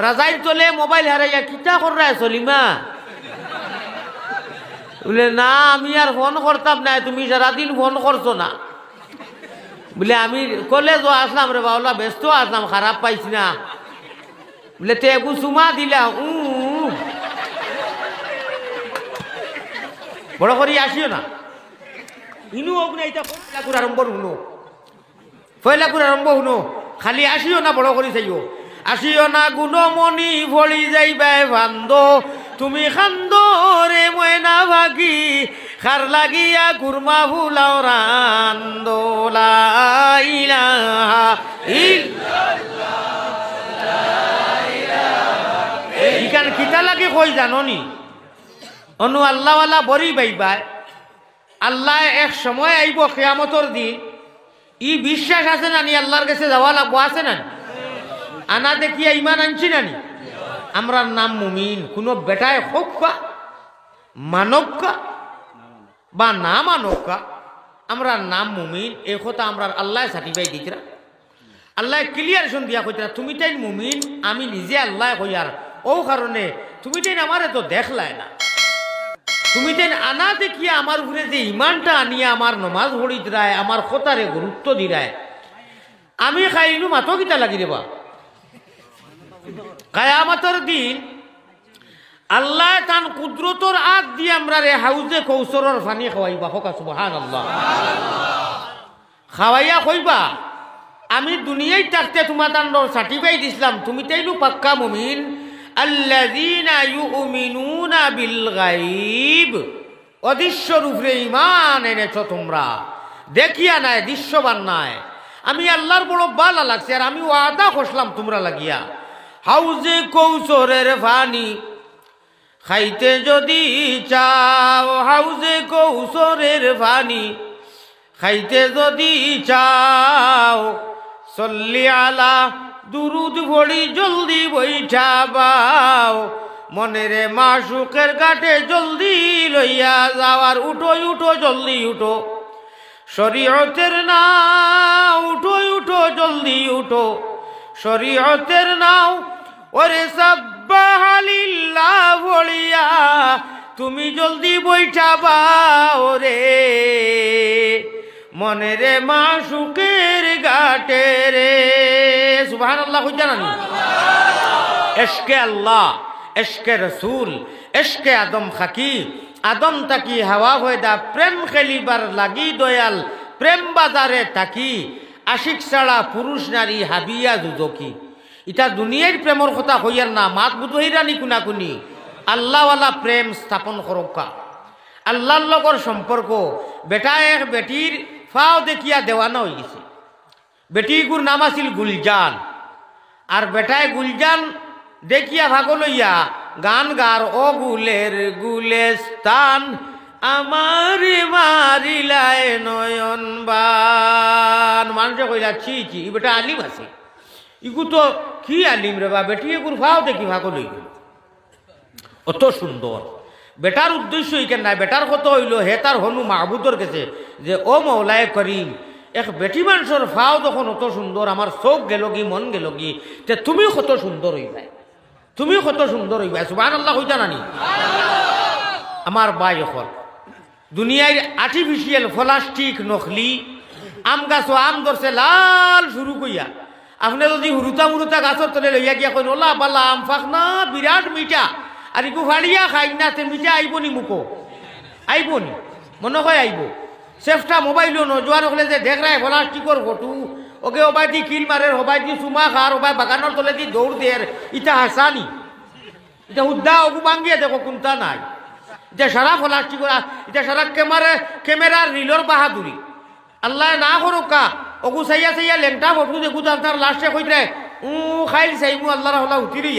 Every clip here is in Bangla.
রাজাইর চলে মোবাইল হারাইয়া কিতা করায় সলিমা বলে না আমি আর ফোন করতাম না তুমি সারাদিন ফোন করছো না বলে আমি কলেজ আসলাম রে বাউলা ব্যস্ত আসলাম খারাপ পাইছি না বলে তে একু চুমা দিলা বড় করি আসিও না ইনু হোক না এটা পয়লাকুর আরম্ভ শুনো পয়লাকুর আরম্ভ শুনো খালি আসিও না বড় করি চাইও আসিও না গুণমণি ভরি যাইবে ভান্দ তুমি খান্দ রে ময়না ভাগি খার লাগিয়া কুরমা ফুলাও রান্দ লা ইলাহা ইল্লাল্লাহ ইকান কিতা লাগে কই জাননি অনু আল্লাহওয়ালা বরি বাইবা আল্লাহ এক সময় আইব কিয়ামতের দিন ই বিশ্বাস আছে না নি আল্লাহর কাছে যাওয়া লাগবো আছে না আনা দেখিয়া ইমান আনছি না নি আমরা নাম মুমিন কোনো বেটায় হোক বা মানব বা না মানব আমরা নাম মুমিন এই কথা আমরা আল্লাহ সার্টিফাই দিতরা আল্লাহ ক্লিয়ারেশন দিয়া কইতরা তুমি তাই মুমিন আমি নিজে আল্লাহ কইয়ার ও কারণে তুমি তাই আমারে তো দেখলাই না তুমি তেন আনা দেখিয়া আমার উপরে যে ইমানটা আনিয়া আমার নমাজ পড়ি দিরায় আমার কথারে গুরুত্ব দিরায় আমি খাইনু মাতো কিতা লাগি রে বা কিয়ামতের দিন আল্লাহ তান কুদরতর আগ দিয়ে আমরা রে হাউজে কৌসরের পানি খাওয়াইবা হোকা সুবহানাল্লাহ খাওয়াইয়া কইবা আমি দুনিয়ায় থাকতে তোমার তান সার্টিফাই দিছিলাম তুমি তাইনু পাক্কা মুমিন আল্লাযীনা ইউমিনুনা বিল গায়ব অদৃশ্যর উপরে ঈমান এনেছো তোমরা দেখিয়া নাই দৃশ্যবান নাই আমি আল্লাহর বড় ভালো লাগছে আর আমি ওয়াদা করলাম তোমরা লাগিয়া হাউজে কৌসরের পানি খাইতে যদি চাও হাউজে কৌসরের পানি খাইতে যদি চাও সল্লি আলা দুরুদ পড়ি জলদি বৈঠা বাও মনেরে মাশুকের ঘাটে জলদি লইয়া যাওয়ার উঠো উঠো জলদি উঠো শরীয়তের নাও উঠো উঠো জলদি উঠো শরীয়তের নাও ওরে সাব্বাহালিল্লাহ বলিয়া তুমি জলদি বৈঠা বাও রে মনেরে মাশুকের ঘাটে রে সুবহানাল্লাহ কই জানানি ইশকে আল্লাহ ইশকে রাসূল ইশকে আদম খাকি আদম তাকি হাওয়া হয়দা প্রেম খেলিবার লাগি দয়াল প্রেম বাজারে তাকি আশিক ছাড়া পুরুষ নারী হাবিয়া দুদকি ইটা দুনিয়ার প্রেমর কথা হইয়ার না মাত বুধহিরানি কুনাকুনি আল্লাহওয়ালা প্রেম স্থাপন করকা আল্লাহর লগর সম্পর্ক বেটা এক বেটির ফাও দেখিয়া দেওয়ানা হয়ে গেছে বেটিগুর নাম আছিল গুলজান আর বেটায় গুলজান দেখিয়া ভাগো লইয়া গান গার ও গুলের গুলেস্তান আমার মারিলায় নয়ন বান মানুষে কইলা ছি ছি বেটা আলিম আছে ইগু তো কি আলিম রে বা বেটি এগুর ফাও দেখি ভাগো লই গেল অত সুন্দর বেটার উদ্দেশ্য ইকেন নাই বেটার কত হইল হে তার হনু মাহবুদর কাছে যে ও মৌলায় করিম এক বেটি মানুষের ফাও যখন অত সুন্দর আমার চোখ গেল কি মন গেল কি তে তুমি কত সুন্দর হইবাই তুমি কত সুন্দর হইবাই সুবহানাল্লাহ কইতা নানি আমার ভাই এখন দুনিয়ার আর্টিফিশিয়াল প্লাস্টিক নকলি আম গাছ আম ধরছে লাল শুরু কইয়া আপনি যদি হুরুতা মুরুতা গাছর তলে লইয়া গিয়া কইন ওলা বালা আম ফাঁক না বিরাট মিঠা আর ইকু ফাড়িয়া খাই না তে মিঠা আইবনি মুখো আইবনি মনে হয় আইব চেষ্টা মোবাইলও নজোয়ান হলে যে দেখ রায় প্লাস্টিকর ফটো ওকে ওবাই দি কিল মারে হবাই দি চুমা খার হবাই বাগানোর তলে দি দৌড় দের ইটা হাসানি এটা উদ্দা ওগু বাঙ্গিয়ে দেখো কোনটা নাই এটা সারা প্লাস্টিকর এটা সারা ক্যামেরার রিলর বাহাদুরি আল্লাহ না করোকা ওগু চাইয়া চাইয়া লেংটা ফটো দেখু তার লাস্টে কইতে খাইল চাইবো আল্লাহর হলা উঠিরই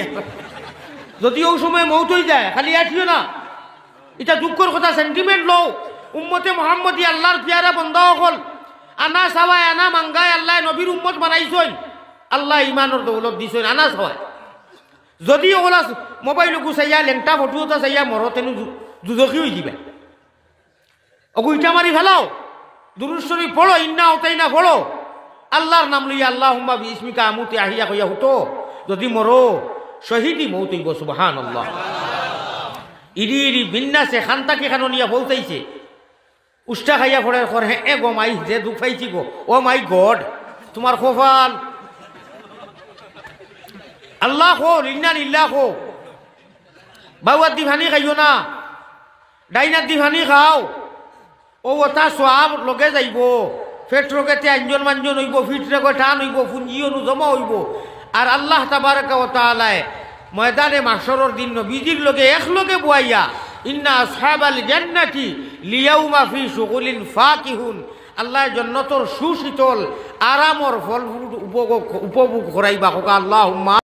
যদি ওই সময় মৌত হয়ে যায় খালি আঠিও না এটা দুঃখর কথা সেন্টিমেন্ট লও উম্মতে মোহাম্মদী আল্লাহর পিয়ারা বন্ধ হল আনা সাওয়ায় আনা মাঙ্গায় আল্লাহ নবীর উম্মত বানাইছেন আল্লাহ ইমানের দৌলত দিছেন আনা সাওয়ায় যদি ওগুলা মোবাইল গুছাইয়া লেংটা ফটোটা চাইয়া মরতেন দুদকি হয়ে যাবে ওগু ইটা মারি ফেলাও দুরূদ শরীফ পড়ো ইন্না ওতাই না পড়ো আল্লাহর নাম লইয়া আল্লাহুম্মা বিইসমিকা আমুতি আহিয়া কইয়া হুতো যদি মরো শহীদি মৌত হইব সুবহানাল্লাহ। ইরি ইরি বিন্যাসে খান্তাকে খানো নিয়া বলতেইছে উষ্টা খাইয়া পড়ে কর হ্যাঁ গো মাই যে দুঃখ পাইছি গো ও মাই গড তোমার খোফাল আল্লাহ হো লিন্না লিল্লাহ হো। বাউয়ার দিভানি খাইও না, ডাইনার দিভানি খাও, ও ওটা সব লগে যাইব, পেট রোগেতে আঞ্জন মাঞ্জন হইব, ফিট রেগে টান হইব, পুঞ্জি অনু জমা হইব। আর আল্লাহ তাবারাকা ওয়া তাআলা ময়দানে মাহশরের দিন নবীজির লগে একলগে বুয়াইয়া ইন্না আসহাবাল জান্নাতি লিয়াউমা ফি শুগুলিন ফাকিহুন, আল্লাহ জান্নাতর সুশীতল আরামর ফল উপভোগ করাইবা। আল্লাহুম্মা